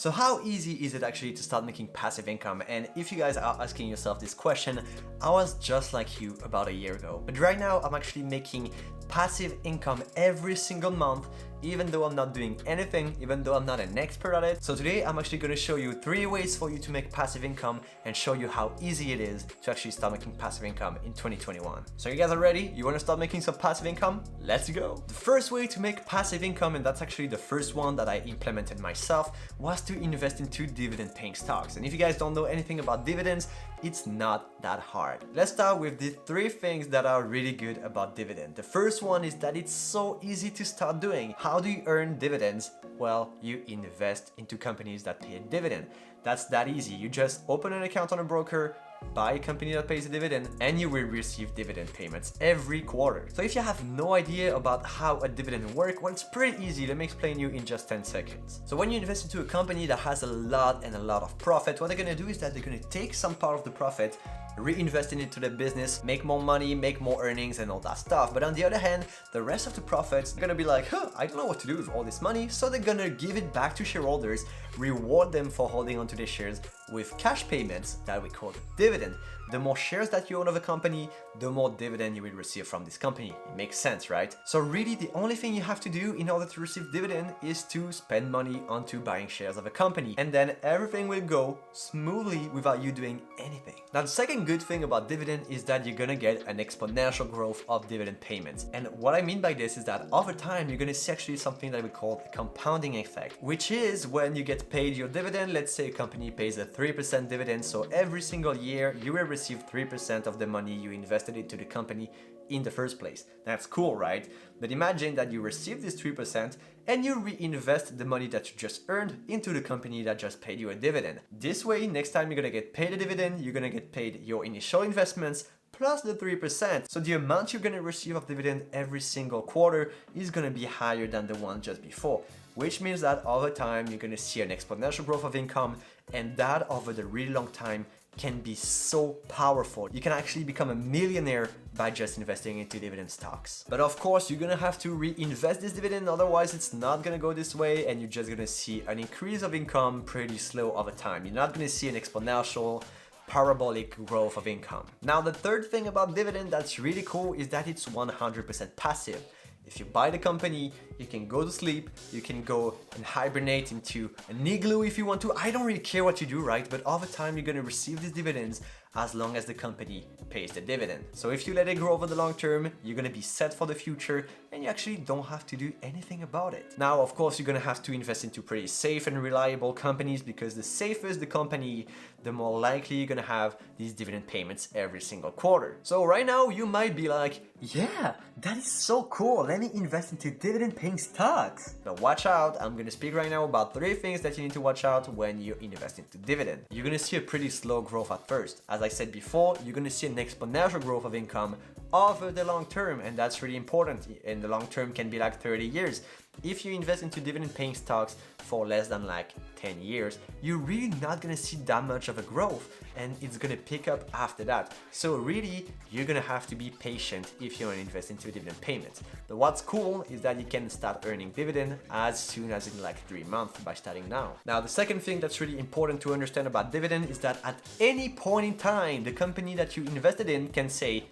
So how easy is it actually to start making passive income? And if you guys are asking yourself this question, I was just like you about a year ago. But right now I'm actually making passive income every single month, even though I'm not doing anything, even though I'm not an expert at it. So today I'm actually going to show you 3 ways for you to make passive income and show you how easy it is to actually start making passive income in 2021. So you guys are ready? You want to start making some passive income? Let's go! The first way to make passive income, and that's actually the first one that I implemented myself, was to invest into dividend paying stocks. And if you guys don't know anything about dividends, it's not that hard. Let's start with the 3 things that are really good about dividend. The first one is that it's so easy to start doing. How do you earn dividends? Well, you invest into companies that pay a dividend. That's that easy. You just open an account on a broker, buy a company that pays a dividend, and you will receive dividend payments every quarter. So if you have no idea about how a dividend works, well, it's pretty easy. Let me explain you in just 10 seconds. So when you invest into a company that has a lot of profit, what they're gonna do is that they're gonna take some part of the profit, reinvest it into the business, make more money, make more earnings and all that stuff. But on the other hand, the rest of the profits are gonna be like, I don't know what to do with all this money. So they're gonna give it back to shareholders, reward them for holding onto their shares with cash payments that we call dividend. The more shares that you own of a company, the more dividend you will receive from this company. It makes sense, right? So really the only thing you have to do in order to receive dividend is to spend money onto buying shares of a company, and then everything will go smoothly without you doing anything. Now the second good thing about dividend is that you're gonna get an exponential growth of dividend payments. And what I mean by this is that over time you're gonna see actually something that we call a compounding effect, which is when you get paid your dividend. Let's say a company pays a 3% dividend, so every single year you will receive 3% of the money you invested into the company in the first place. That's cool, right? But imagine that you receive this 3% and you reinvest the money that you just earned into the company that just paid you a dividend. This way, next time you're gonna get paid a dividend, you're gonna get paid your initial investments plus the 3%. So the amount you're gonna receive of dividend every single quarter is gonna be higher than the one just before, which means that over time you're gonna see an exponential growth of income, and that over the really long time can be so powerful. You can actually become a millionaire by just investing into dividend stocks. But of course, you're gonna have to reinvest this dividend, otherwise it's not gonna go this way, and you're just gonna see an increase of income pretty slow over time. You're not gonna see an exponential parabolic growth of income. Now, the third thing about dividend that's really cool is that it's 100% passive. If you buy the company, you can go to sleep, you can go and hibernate into an igloo if you want to. I don't really care what you do, right? But over time, you're gonna receive these dividends as long as the company pays the dividend. So if you let it grow over the long term, you're gonna be set for the future, and you actually don't have to do anything about it. Now, of course, you're gonna have to invest into pretty safe and reliable companies, because the safer the company, the more likely you're gonna have these dividend payments every single quarter. So right now, you might be like, yeah, that is so cool. Let me invest into dividend paying stocks. But watch out, I'm gonna speak right now about 3 things that you need to watch out when you invest into dividend. You're gonna see a pretty slow growth at first. As I said before, you're gonna see an exponential growth of income over the long term, and that's really important. And the long term can be like 30 years. If you invest into dividend paying stocks for less than like 10 years, you're really not gonna see that much of a growth, and it's gonna pick up after that. So really, you're gonna have to be patient if you want to invest into dividend payments. But what's cool is that you can start earning dividend as soon as in like 3 months by starting now. Now, the second thing that's really important to understand about dividend is that at any point in time, the company that you invested in can say,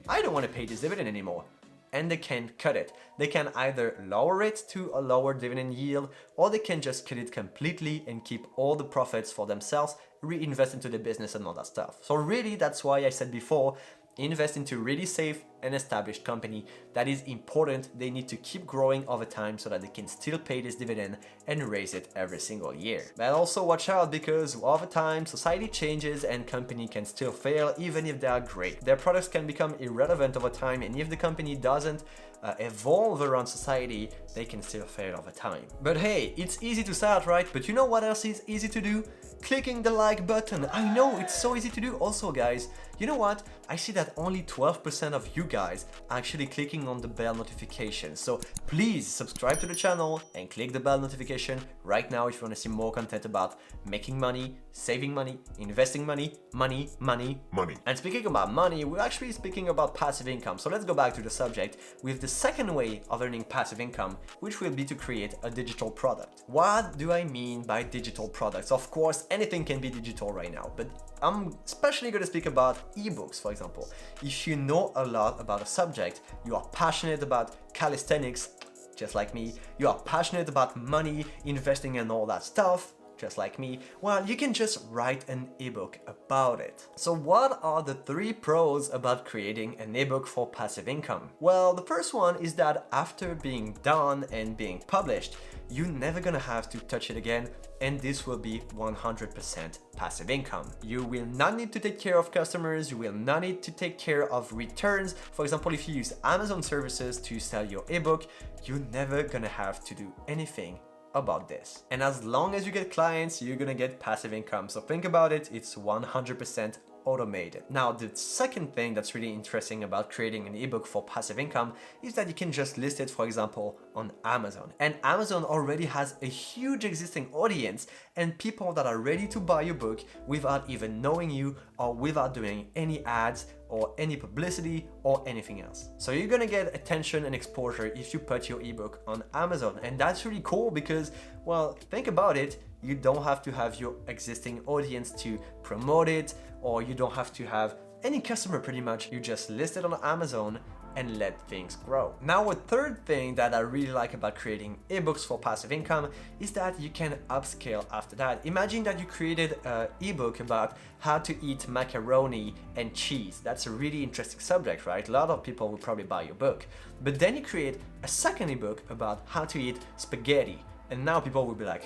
I don't want to pay this dividend anymore. And they can cut it. They can either lower it to a lower dividend yield, or they can just cut it completely and keep all the profits for themselves, reinvest into the business and all that stuff. So really, that's why I said before, invest into really safe and established company. That is important. They need to keep growing over time so that they can still pay this dividend and raise it every single year. But also watch out, because over time society changes and company can still fail even if they are great. Their products can become irrelevant over time, and if the company doesn't evolve around society, they can still fail over time. But hey, it's easy to start, right? But you know what else is easy to do? Clicking the like button. I know, it's so easy to do. Also guys, you know what? I see that only 12% of you guys actually clicking on the bell notification. So please subscribe to the channel and click the bell notification right now if you want to see more content about making money, saving money, investing money, money. And speaking about money, we're actually speaking about passive income. So let's go back to the subject with the second way of earning passive income, which will be to create a digital product. What do I mean by digital products? Of course, anything can be digital right now, but I'm especially going to speak about ebooks, for example. If you know a lot about a subject, you are passionate about calisthenics, just like me, you are passionate about money, investing and all that stuff, just like me, well, you can just write an ebook about it. So what are the 3 pros about creating an ebook for passive income? Well, the first one is that after being done and being published, you're never gonna have to touch it again, and this will be 100% passive income. You will not need to take care of customers, you will not need to take care of returns. For example, if you use Amazon services to sell your ebook, you're never gonna have to do anything about this. And as long as you get clients, you're gonna get passive income. So think about it, it's 100% automated. Now, the second thing that's really interesting about creating an ebook for passive income is that you can just list it, for example, on Amazon. And Amazon already has a huge existing audience and people that are ready to buy your book without even knowing you or without doing any ads or any publicity or anything else. So you're gonna get attention and exposure if you put your ebook on Amazon. And that's really cool because, well, think about it, you don't have to have your existing audience to promote it, or you don't have to have any customer pretty much. You just list it on Amazon and let things grow. Now, a third thing that I really like about creating ebooks for passive income is that you can upscale after that. Imagine that you created an ebook about how to eat macaroni and cheese. That's a really interesting subject, right? A lot of people will probably buy your book. But then you create a second ebook about how to eat spaghetti. And now people will be like,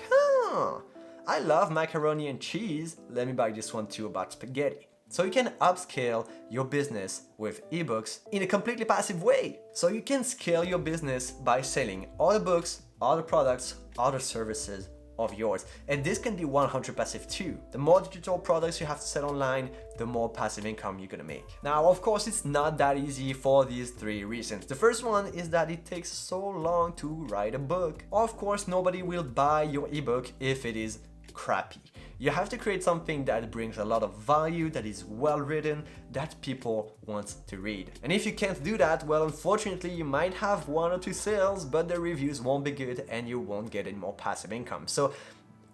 I love macaroni and cheese. Let me buy this one too about spaghetti. So you can upscale your business with ebooks in a completely passive way. So you can scale your business by selling other books, other products, other services of yours. And this can be 100% passive too. The more digital products you have to sell online, the more passive income you're gonna make. Now, of course, it's not that easy for these 3 reasons. The first one is that it takes so long to write a book. Of course, nobody will buy your ebook if it is crappy. You have to create something that brings a lot of value, that is well written, that people want to read. And if you can't do that, well, unfortunately, you might have 1 or 2 sales, but the reviews won't be good and you won't get any more passive income. So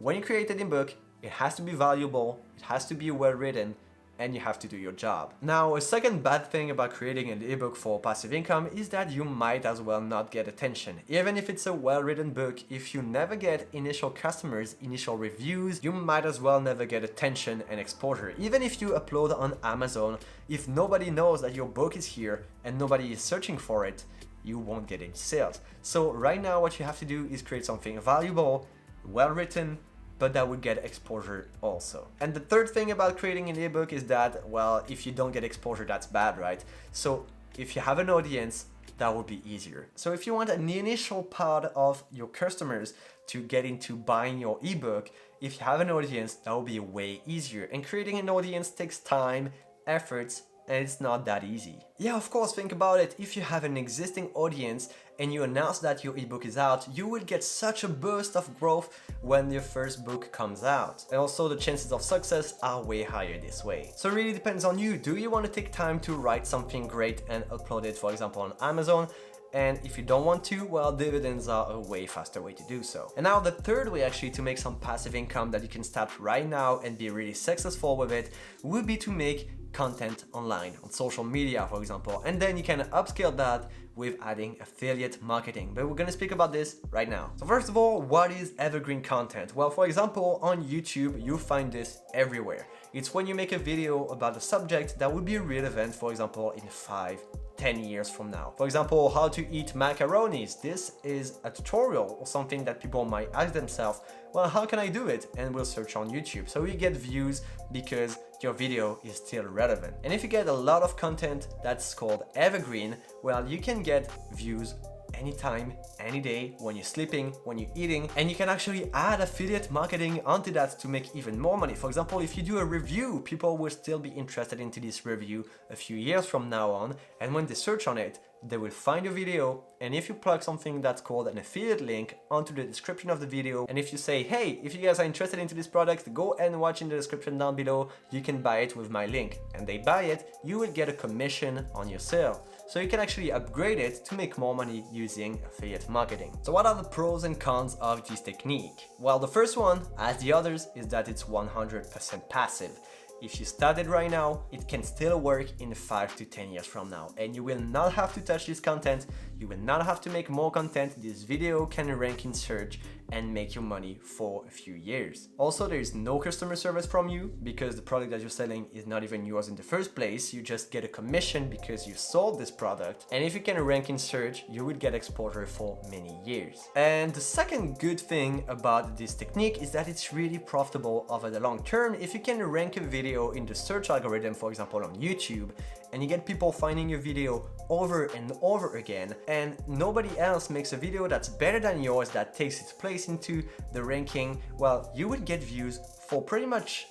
when you create an ebook, it has to be valuable, it has to be well written, and you have to do your job. Now, a second bad thing about creating an ebook for passive income is that you might as well not get attention. Even if it's a well-written book, if you never get initial customers, initial reviews, you might as well never get attention and exposure. Even if you upload on Amazon, if nobody knows that your book is here and nobody is searching for it, you won't get any sales. So right now, what you have to do is create something valuable, well-written, but that would get exposure also. And the third thing about creating an ebook is that, well, if you don't get exposure, that's bad, right? So if you have an audience, that would be easier. So if you want an initial part of your customers to get into buying your ebook, if you have an audience, that will be way easier. And creating an audience takes time, efforts, and it's not that easy. Yeah, of course, think about it. If you have an existing audience and you announce that your ebook is out, you will get such a burst of growth when your first book comes out. And also the chances of success are way higher this way. So it really depends on you. Do you want to take time to write something great and upload it, for example, on Amazon? And if you don't want to, well, dividends are a way faster way to do so. And now the third way actually to make some passive income that you can start right now and be really successful with it would be to make content online on social media, for example, and then you can upscale that with adding affiliate marketing. But we're gonna speak about this right now. So first of all, what is evergreen content? Well, for example, on YouTube, you find this everywhere. It's when you make a video about a subject that would be relevant, for example, in 5-10 years from now. For example, how to eat macaronis. This is a tutorial or something that people might ask themselves, well, how can I do it? And we'll search on YouTube. So you get views because your video is still relevant. And if you get a lot of content that's called evergreen, well, you can get views anytime, any day, when you're sleeping, when you're eating, and you can actually add affiliate marketing onto that to make even more money. For example, if you do a review, people will still be interested into this review a few years from now on, and when they search on it, they will find your video, and if you plug something that's called an affiliate link onto the description of the video, and if you say, hey, if you guys are interested into this product, go and watch in the description down below, you can buy it with my link, and they buy it, you will get a commission on your sale. So you can actually upgrade it to make more money using affiliate marketing. So what are the pros and cons of this technique? Well, the first one, as the others, is that it's 100% passive. If you start it right now, it can still work in 5 to 10 years from now, and you will not have to touch this content, you will not have to make more content, this video can rank in search and make you money for a few years. Also, there is no customer service from you because the product that you're selling is not even yours in the first place, you just get a commission because you sold this product, and if you can rank in search, you will get exposure for many years. And the second good thing about this technique is that it's really profitable over the long term. If you can rank a video in the search algorithm, for example on YouTube, and you get people finding your video over and over again, and nobody else makes a video that's better than yours that takes its place into the ranking, well, you would get views for pretty much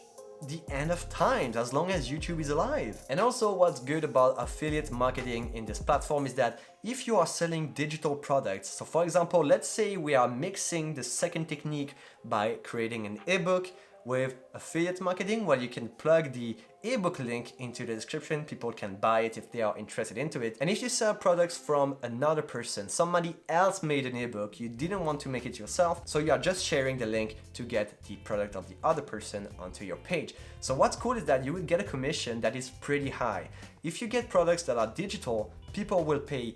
the end of times, as long as YouTube is alive. And also what's good about affiliate marketing in this platform is that if you are selling digital products, so for example, let's say we are mixing the second technique by creating an ebook with affiliate marketing, where you can plug the ebook link into the description, people can buy it if they are interested into it. And if you sell products from another person, somebody else made an ebook, you didn't want to make it yourself, so you are just sharing the link to get the product of the other person onto your page. So what's cool is that you will get a commission that is pretty high. If you get products that are digital, people will pay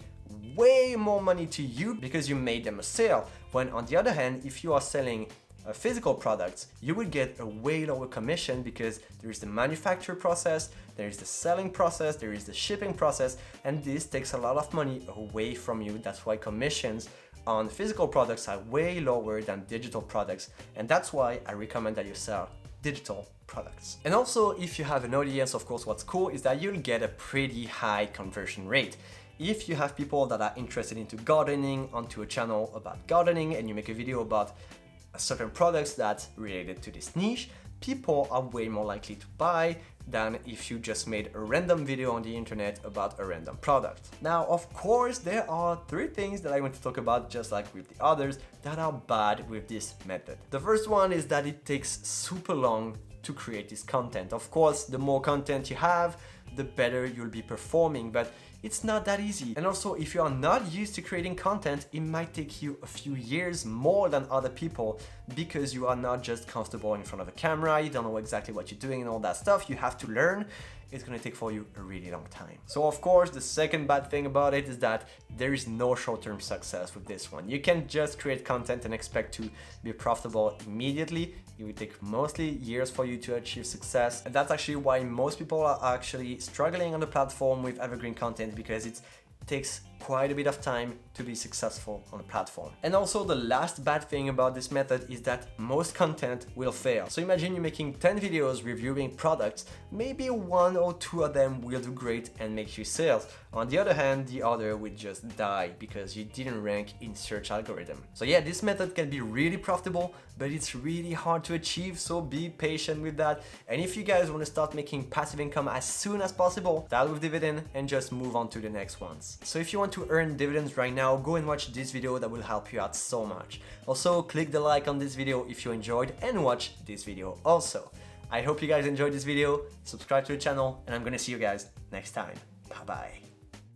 way more money to you because you made them a sale, when on the other hand, if you are selling physical products, you will get a way lower commission because there is the manufacture process, there is the selling process, there is the shipping process, and this takes a lot of money away from you. That's why commissions on physical products are way lower than digital products, and that's why I recommend that you sell digital products. And also, if you have an audience, of course, what's cool is that you'll get a pretty high conversion rate. If you have people that are interested into gardening onto a channel about gardening, and you make a video about certain products that's related to this niche, people are way more likely to buy than if you just made a random video on the internet about a random product. Now, of course, there are 3 things that I want to talk about, just like with the others, that are bad with this method. The first one is that it takes super long to create this content. Of course, the more content you have, the better you'll be performing, but it's not that easy. And also, if you are not used to creating content, it might take you a few years more than other people because you are not just comfortable in front of a camera, you don't know exactly what you're doing and all that stuff. You have to learn. It's gonna take for you a really long time. So of course, the second bad thing about it is that there is no short-term success with this one. You can't just create content and expect to be profitable immediately. It will take mostly years for you to achieve success. And that's actually why most people are actually struggling on the platform with evergreen content, because it takes quite a bit of time to be successful on the platform. And also, the last bad thing about this method is that most content will fail. So imagine you're making 10 videos reviewing products, maybe 1 or 2 of them will do great and make you sales. On the other hand, the other will just die because you didn't rank in search algorithm. So yeah, this method can be really profitable, but it's really hard to achieve, so be patient with that. And if you guys want to start making passive income as soon as possible, start with dividend and just move on to the next ones. So if you want to earn dividends right now, go and watch this video, that will help you out so much. Also, click the like on this video if you enjoyed and watch this video also. I hope you guys enjoyed this video, subscribe to the channel, and I'm gonna see you guys next time. Bye bye.